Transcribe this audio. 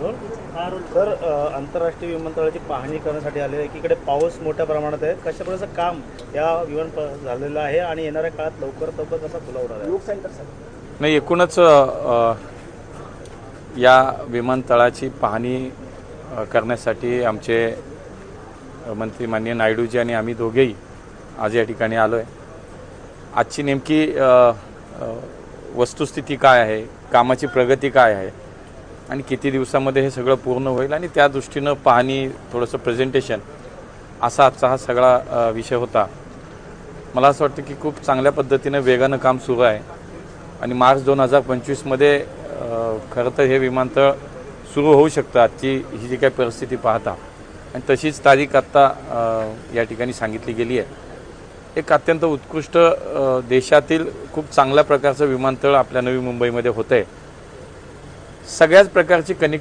Sir, आंतरराष्ट्रीय विमानतळाची पाहणी करण्यासाठी आले. एकीकडे पाऊस मोठ्या प्रमाणात आहे. कशा प्रकारचं काम या झालेलं आहे आणि येणाऱ्या काळात लवकर कसा खुला होणार आहे? नाही, एकूणच या विमानतळाची पाहणी करण्यासाठी आमचे मंत्री माननीय नायडूजी आणि आम्ही दोघेही आज या ठिकाणी आलो आहे. आजची नेमकी वस्तुस्थिती काय आहे, कामाची प्रगती काय आहे आणि किती दिवसामध्ये हे सगळं पूर्ण होईल आणि त्या दृष्टीनं पाहणी, थोडंसं प्रेझेंटेशन, असा आजचा हा सगळा विषय होता. मला असं वाटतं की खूप चांगल्या पद्धतीनं वेगानं काम सुरू आहे आणि मार्च 2025मध्ये खरं तर हे विमानतळ सुरू होऊ शकतं. आजची ही जी काही परिस्थिती पाहता आणि तशीच तारीख आत्ता या ठिकाणी सांगितली गेली आहे. एक अत्यंत उत्कृष्ट देशातील खूप चांगल्या प्रकारचं विमानतळ आपल्या नवी मुंबईमध्ये होतं आहे. सगळ्याच प्रकारची